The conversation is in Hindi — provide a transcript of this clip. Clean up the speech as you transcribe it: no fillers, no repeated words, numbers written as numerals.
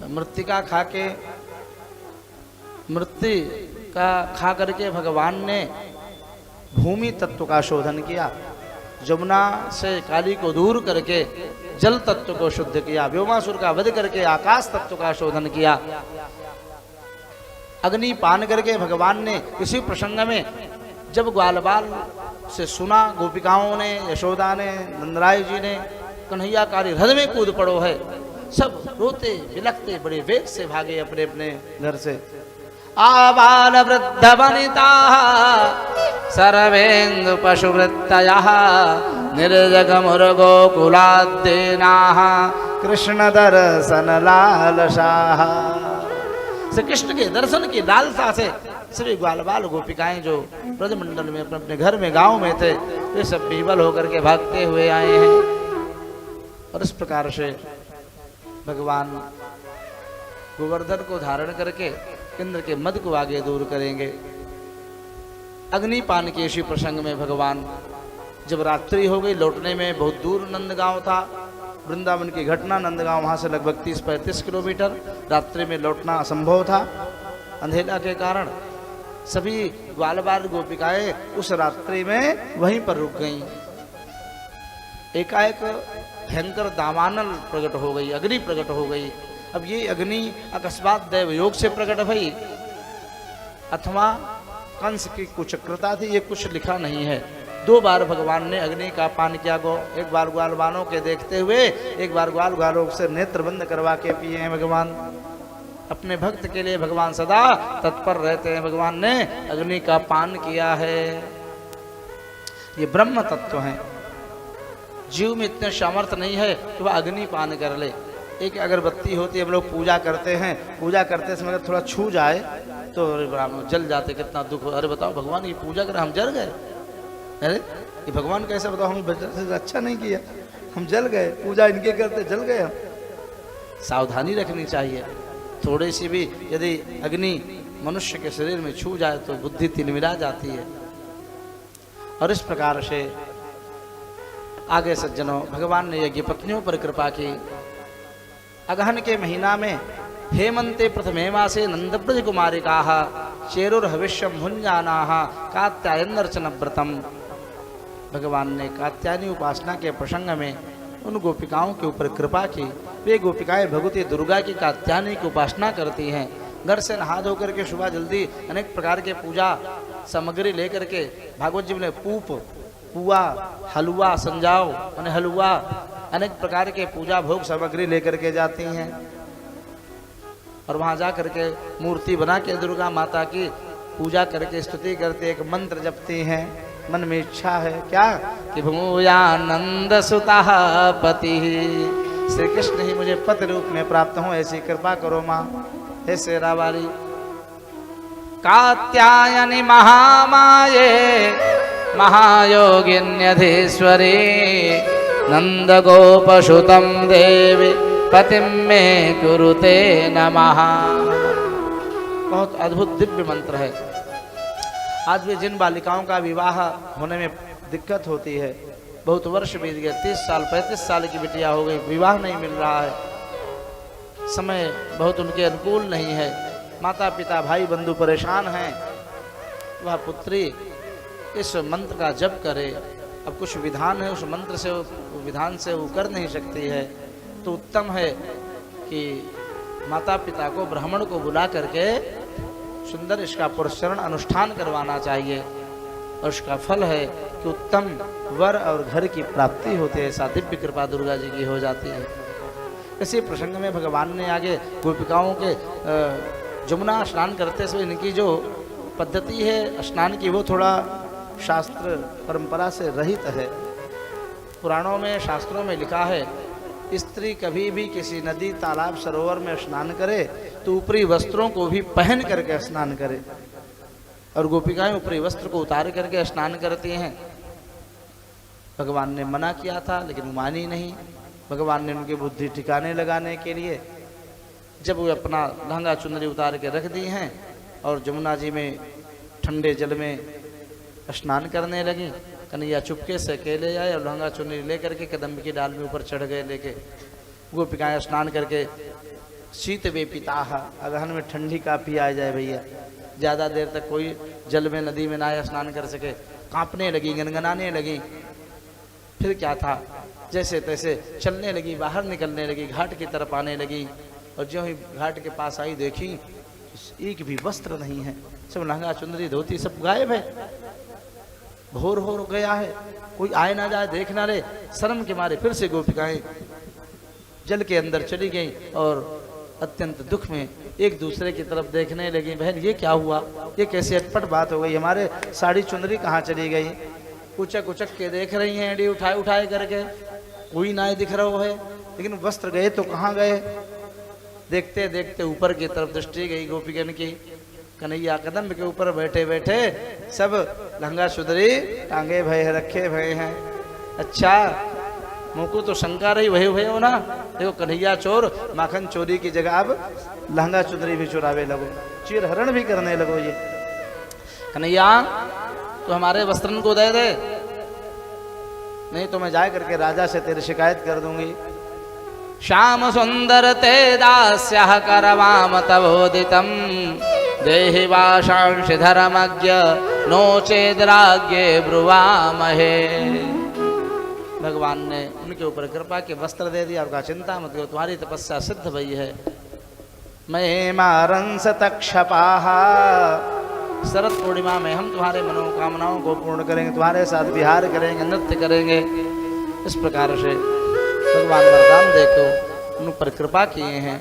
मृत्तिका खा के मृत्तिका खा करके भगवान ने भूमि तत्व का शोधन किया, जमुना से काली को दूर करके जल तत्व को शुद्ध किया, व्योमासुर का वध करके आकाश तत्व का शोधन किया। अग्नि पान करके भगवान ने इसी प्रसंग में जब ग्वाल बाल से सुना, गोपिकाओं ने, यशोदा ने, नंदराय जी ने, कन्हैया कारी हृदय में कूद पड़ो है, सब रोते बिलखते बड़े वेग से भागे अपने अपने घर से। आबाल वृद्ध वनिता सर्वेन्दु पशुवृत्तयः निर्जग मुर्गो कुलाद्दीनाः कृष्ण दर्शन लालसाः। श्री कृष्ण के दर्शन की लालसा से सभी ग्वाल बाल गोपिकाएं जो ब्रजमंडल में अपने घर में गांव में थे, वे सब विवल होकर के भागते हुए आए हैं। और इस प्रकार से भगवान गोवर्धन को धारण करके इंद्र के मद को आगे दूर करेंगे। अग्निपान के इसी प्रसंग में भगवान जब रात्रि हो गई, लौटने में बहुत दूर नंदगांव था, वृंदावन की घटना, नंदगांव वहां से लगभग 30-35 किलोमीटर, रात्रि में लौटना असंभव था अंधेरा के कारण। सभी ग्वाल बाल गोपिकाएं उस रात्रि में वहीं पर रुक गईं। एकाएक भयंकर दावानल प्रकट हो गई, अग्नि प्रकट हो गई। अब ये अग्नि अकस्मात दैव योग से प्रकट भई अथवा कंस की कुचक्रता थी, ये कुछ लिखा नहीं है। 2 बार भगवान ने अग्नि का पान किया गो, एक बार ग्वाल बालों के देखते हुए, एक बार ग्वाल बालों से नेत्र बंद करवा के पिए हैं भगवान। अपने भक्त के लिए भगवान सदा तत्पर रहते हैं। भगवान ने अग्नि का पान किया है। ये ब्रह्म तत्व है। जीव में इतने सामर्थ्य नहीं है कि वह अग्नि पान कर ले। एक अगरबत्ती होती है, हम लोग पूजा करते हैं, पूजा करते समय अगर थोड़ा छू जाए तो जल जाते, कितना दुख। अरे बताओ, भगवान की पूजा कर हम जल गए। अरे ये भगवान कैसे, बताओ, हम अच्छा नहीं किया, हम जल गए, पूजा इनके करते जल गए हम। सावधानी रखनी चाहिए। थोड़ी सी भी यदि अग्नि मनुष्य के शरीर में छू जाए तो बुद्धि तिलमिला जाती है। और इस प्रकार से आगे सज्जनों, भगवान ने यज्ञ पत्नियों पर कृपा की। अगहन के महीना में हेमंते प्रथमे मासे नंदब्रज कुमारिकाः चेरुर्हविष्यं भुञ्जानाः कात्यायनर्चन व्रतम। भगवान ने कात्यायनी उपासना के प्रसंग में उन गोपिकाओं के ऊपर कृपा की। वे गोपिकाएं भगवती दुर्गा की कात्यायनी की उपासना करती हैं। घर से नहा धो करके सुबह जल्दी अनेक प्रकार के पूजा सामग्री लेकर के, भागवत जी ने पुआ, हलवा, संजाव यानी हलवा, अनेक प्रकार के पूजा भोग सामग्री लेकर के जाती हैं। और वहां जा करके मूर्ति बना के दुर्गा माता की पूजा करके स्तुति करते, एक मंत्र जपती हैं। मन में इच्छा है क्या कि भूयानंद सुता पति, श्री कृष्ण ही मुझे पति रूप में प्राप्त हो, ऐसी कृपा करो माँ। हे शेरा वाली। कात्यायनी महामाये महायोगिन्यधीश्वरी नंद गोपसुतम देवी पतिम में कुरुते नमः। बहुत अद्भुत दिव्य मंत्र है। आज भी जिन बालिकाओं का विवाह होने में दिक्कत होती है, बहुत वर्ष बीत गए, 30 साल 35 साल की बिटिया हो गई, विवाह नहीं मिल रहा है, समय बहुत उनके अनुकूल नहीं है, माता पिता भाई बंधु परेशान हैं, वह पुत्री इस मंत्र का जप करे। अब कुछ विधान है, उस मंत्र से, विधान से वो कर नहीं सकती है, तो उत्तम है कि माता पिता को, ब्राह्मण को बुला करके सुंदर इसका पुरस्चरण अनुष्ठान करवाना चाहिए। और उसका फल है कि उत्तम वर और घर की प्राप्ति होती है। ऐसा दिव्य कृपा दुर्गा जी की हो जाती है। इसी प्रसंग में भगवान ने आगे गोपिकाओं के जमुना स्नान करते समय इनकी जो पद्धति है स्नान की, वो थोड़ा शास्त्र परंपरा से रहित है। पुराणों में, शास्त्रों में लिखा है, स्त्री कभी भी किसी नदी, तालाब, सरोवर में स्नान करे तो ऊपरी वस्त्रों को भी पहन करके स्नान करे। और गोपिकाएं ऊपरी वस्त्र को उतार करके स्नान करती हैं। भगवान ने मना किया था लेकिन मानी नहीं। भगवान ने उनकी बुद्धि ठिकाने लगाने के लिए जब वो अपना लहंगा चुनरी उतार के रख दी हैं और जमुना जी में ठंडे जल में स्नान करने लगी, कन्हैया चुपके से अकेले आए और लहंगा चुनरी लेकर के कदम्ब की डाल में ऊपर चढ़ गए लेके। गोपिकाएं स्नान करके शीत वे पिताह, अगहन में ठंडी काफ़ी आ जाए भैया, ज़्यादा देर तक कोई जल में नदी में ना स्नान कर सके, कांपने लगी, गनगनाने लगी। फिर क्या था, जैसे तैसे चलने लगी, बाहर निकलने लगी, घाट की तरफ आने लगी। और जो ही घाट के पास आई, देखी एक भी वस्त्र नहीं है, सब लहंगा चुंदरी धोती सब गायब है, भोर हो गया है, कोई आए ना जाए, देख ना ले। शर्म के मारे फिर से गोपिकाएं जल के अंदर चली गई और अत्यंत दुख में एक दूसरे की तरफ देखने लगी। बहन ये क्या हुआ, ये कैसी अटपट बात हो गई, हमारे साड़ी चुंदरी कहाँ चली गई। कुचक कुचक के देख रही हैं, एड़ी उठाए उठाए करके, कोई ना दिख रहा है, लेकिन वस्त्र गए तो कहाँ गए। देखते देखते ऊपर की तरफ दृष्टि गई गोपीगण की, कन्हैया कदम के ऊपर बैठे बैठे सब लहंगा सुधरी टांगे भय रखे भय हैं। अच्छा, मुझको तो शंका रही, वही हुए हो ना, देखो कन्हैया चोर, माखन चोरी की जगह अब लहंगा चुदरी भी चुरावे लगो, चीर हरण भी करने लगो। ये कन्हैया तो हमारे वस्त्रन को दे दे, नहीं तो मैं जाए करके राजा से तेरी शिकायत कर दूंगी। श्याम सुंदर ते दास्यः करवाम तवोदितम, देहि वाशांशि धर्मज्ञ नो चेद्राज्ञे ब्रुवामहे। भगवान ने उनके ऊपर कृपा के वस्त्र दे दिया और कहा चिंता मत करो, तुम्हारी तपस्या सिद्ध भई है। मैं मारंस तक्षपाहा, शरद पूर्णिमा में हम तुम्हारे मनोकामनाओं को पूर्ण करेंगे, तुम्हारे साथ विहार करेंगे, नृत्य करेंगे। इस प्रकार से भगवान वरदान देकर उन पर कृपा किए हैं।